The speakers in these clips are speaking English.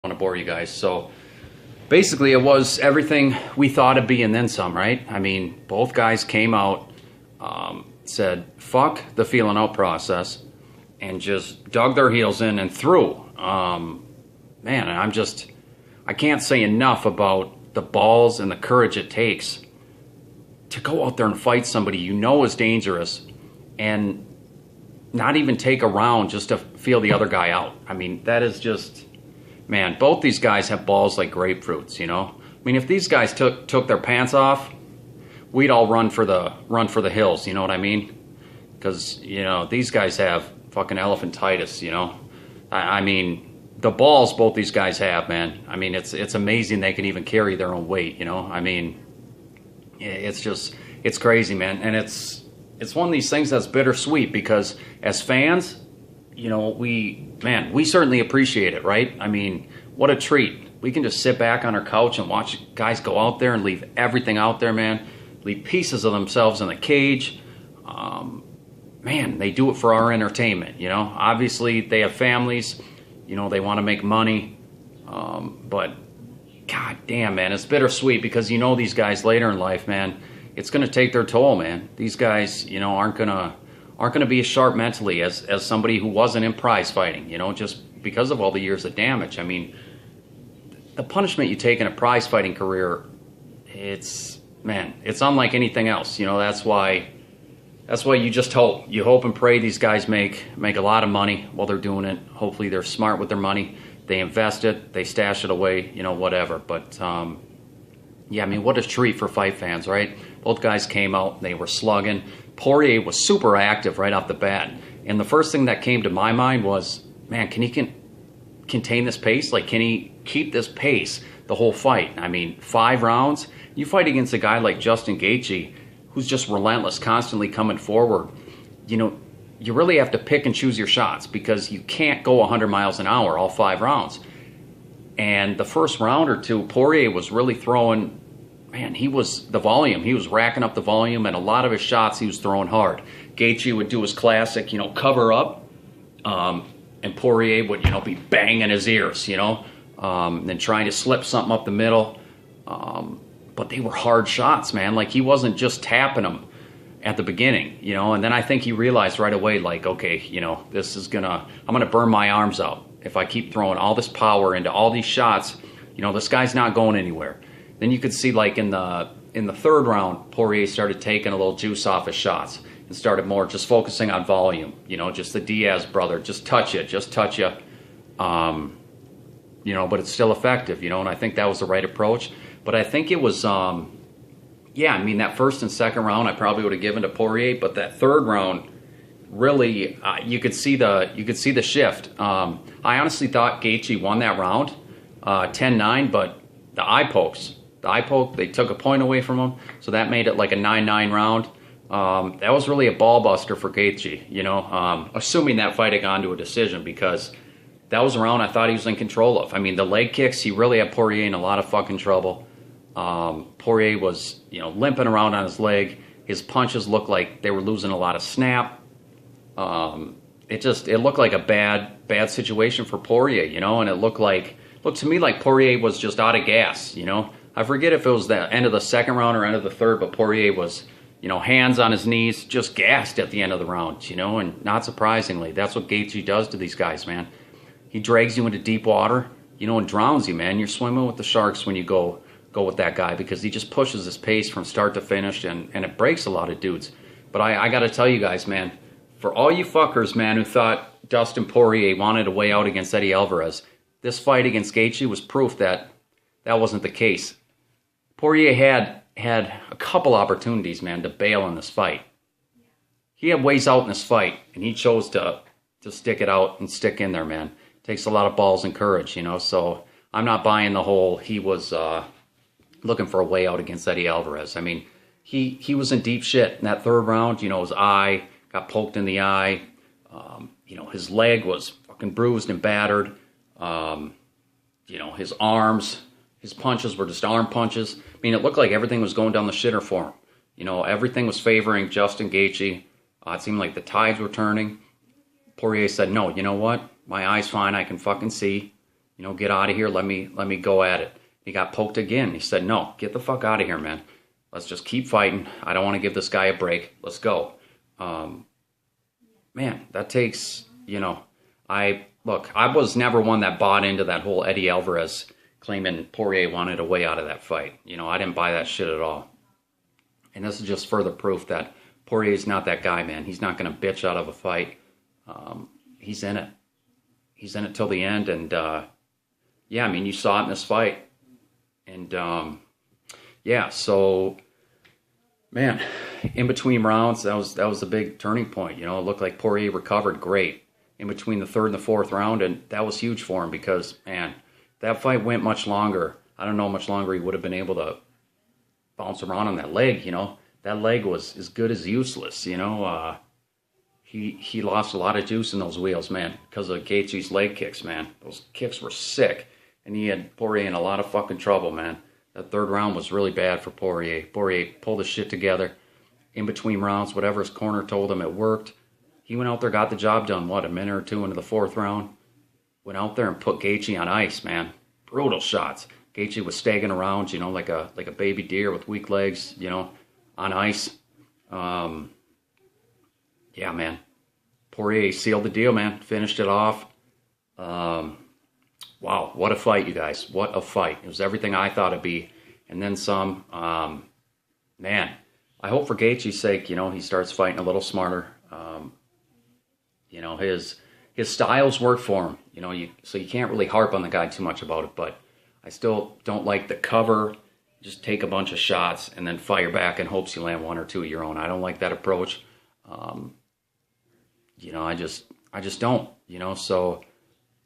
want to bore you guys. So basically it was everything we thought it'd be and then some, right? I mean, both guys came out, said, fuck the feeling out process, and just dug their heels in and threw. Man, I can't say enough about the balls and the courage it takes to go out there and fight somebody you know is dangerous and not even take a round just to feel the other guy out. I mean, that is just... Man, both these guys have balls like grapefruits, you know? I mean, if these guys took their pants off, we'd all run for the hills, you know what I mean? Because, you know, these guys have fucking elephantitis, you know? I mean, the balls both these guys have, man. I mean, it's amazing they can even carry their own weight, you know? I mean, it's crazy, man. And it's one of these things that's bittersweet because as fans, you know, we certainly appreciate it, right? I mean, what a treat. We can just sit back on our couch and watch guys go out there and leave everything out there, man. Leave pieces of themselves in the cage. Man, they do it for our entertainment, you know? Obviously, they have families. You know, they want to make money. But, god damn, man, it's bittersweet because you know these guys later in life, man, it's going to take their toll, man. These guys, you know, aren't going to be as sharp mentally as somebody who wasn't in prize fighting, you know, just because of all the years of damage. I mean, the punishment you take in a prize fighting career, it's unlike anything else. You know, that's why you just hope. You hope and pray these guys make a lot of money while they're doing it. Hopefully they're smart with their money. They invest it, they stash it away, you know, whatever. But, yeah, I mean, what a treat for fight fans, right? Both guys came out, they were slugging. Poirier was super active right off the bat. And the first thing that came to my mind was, man, can he contain this pace? Like, can he keep this pace the whole fight? I mean, 5 rounds? You fight against a guy like Dustin Gaethje, who's just relentless, constantly coming forward. You know, you really have to pick and choose your shots because you can't go 100 miles an hour all 5 rounds. And the first round or two, Poirier was really throwing... Man, he was racking up the volume, and a lot of his shots he was throwing hard. Gaethje would do his classic, you know, cover up, and Poirier would, you know, be banging his ears, you know, then trying to slip something up the middle. But they were hard shots, man. Like, he wasn't just tapping them at the beginning, you know, and then I think he realized right away, like, okay, you know, I'm gonna burn my arms out if I keep throwing all this power into all these shots. You know, this guy's not going anywhere. Then you could see, like, in the third round, Poirier started taking a little juice off his shots and started more just focusing on volume. You know, just the Diaz brother, just touch you. You know, but it's still effective, you know, and I think that was the right approach. But I think it was, yeah, I mean, that first and second round I probably would have given to Poirier, but that third round, really, you could see the shift. I honestly thought Gaethje won that round, 10-9, but the eye poke, they took a point away from him, so that made it like a 9-9 round. That was really a ball buster for Gaethje, you know, assuming that fight had gone to a decision, because that was a round I thought he was in control of. I mean, the leg kicks, he really had Poirier in a lot of fucking trouble. Poirier was, you know, limping around on his leg. His punches looked like they were losing a lot of snap. It looked like a bad situation for Poirier, you know, and it looked to me like Poirier was just out of gas, you know. I forget if it was the end of the second round or end of the third, but Poirier was, you know, hands on his knees, just gassed at the end of the round, you know, and not surprisingly, that's what Gaethje does to these guys, man. He drags you into deep water, you know, and drowns you, man. You're swimming with the sharks when you go with that guy because he just pushes his pace from start to finish, and it breaks a lot of dudes. But I got to tell you guys, man, for all you fuckers, man, who thought Dustin Poirier wanted a way out against Eddie Alvarez, this fight against Gaethje was proof that wasn't the case. Poirier had a couple opportunities, man, to bail in this fight. He had ways out in this fight, and he chose to stick it out and stick in there, man. It takes a lot of balls and courage, you know, so I'm not buying the whole he was looking for a way out against Eddie Alvarez. I mean, he was in deep shit in that third round. You know, his eye got poked in the eye. You know, his leg was fucking bruised and battered. You know, his arms, his punches were just arm punches. I mean, it looked like everything was going down the shitter for him. You know, everything was favoring Dustin Gaethje. It seemed like the tides were turning. Poirier said, no, you know what? My eye's fine. I can fucking see. You know, get out of here. Let me go at it. He got poked again. He said, no, get the fuck out of here, man. Let's just keep fighting. I don't want to give this guy a break. Let's go. Man, that takes, you know, I was never one that bought into that whole Eddie Alvarez claiming Poirier wanted a way out of that fight. You know, I didn't buy that shit at all. And this is just further proof that Poirier's not that guy, man. He's not going to bitch out of a fight. He's in it. He's in it till the end. And, yeah, I mean, you saw it in this fight. And, yeah, so, man, in between rounds, that was a big turning point. You know, it looked like Poirier recovered great in between the third and the fourth round, and that was huge for him because, man, that fight went much longer. I don't know how much longer he would have been able to bounce around on that leg, you know. That leg was as good as useless, you know. He lost a lot of juice in those wheels, man, because of Gaethje's leg kicks, man. Those kicks were sick, and he had Poirier in a lot of fucking trouble, man. That third round was really bad for Poirier. Poirier pulled his shit together in between rounds. Whatever his corner told him, it worked. He went out there, got the job done, what, a minute or two into the fourth round? Went out there and put Gaethje on ice, man. Brutal shots. Gaethje was staggering around, you know, like a baby deer with weak legs, you know, on ice. Yeah, man. Poirier sealed the deal, man. Finished it off. Wow, what a fight, you guys. What a fight. It was everything I thought it'd be. And then some. Man, I hope for Gaethje's sake, you know, he starts fighting a little smarter. You know, his styles work for him. You know, so you can't really harp on the guy too much about it. But I still don't like the cover. Just take a bunch of shots and then fire back in hopes you land one or two of your own. I don't like that approach. You know, I just don't. You know, so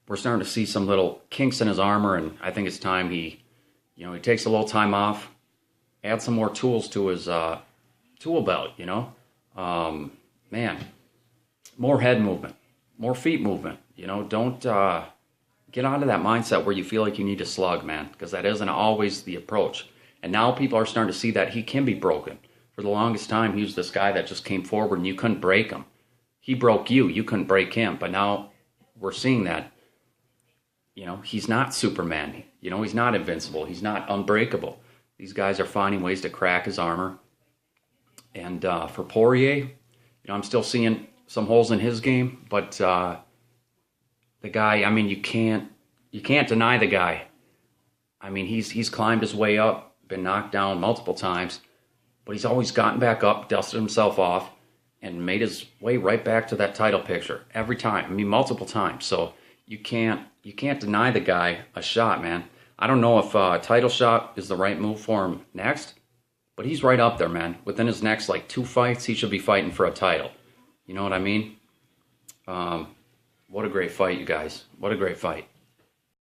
we're starting to see some little kinks in his armor, and I think it's time he takes a little time off, add some more tools to his tool belt. You know, man, more head movement, more feet movement. You know, don't get out of that mindset where you feel like you need to slug, man, because that isn't always the approach. And now people are starting to see that he can be broken. For the longest time, he was this guy that just came forward and you couldn't break him. He broke you. You couldn't break him. But now we're seeing that, you know, he's not Superman. You know, he's not invincible. He's not unbreakable. These guys are finding ways to crack his armor. And for Poirier, you know, I'm still seeing some holes in his game. But the guy, I mean, you can't deny the guy. I mean, he's climbed his way up, been knocked down multiple times, but he's always gotten back up, dusted himself off, and made his way right back to that title picture every time. I mean, multiple times. So you can't deny the guy a shot, man. I don't know if a title shot is the right move for him next, but he's right up there, man. Within his next, like, 2 fights, he should be fighting for a title. You know what I mean? What a great fight, you guys. What a great fight.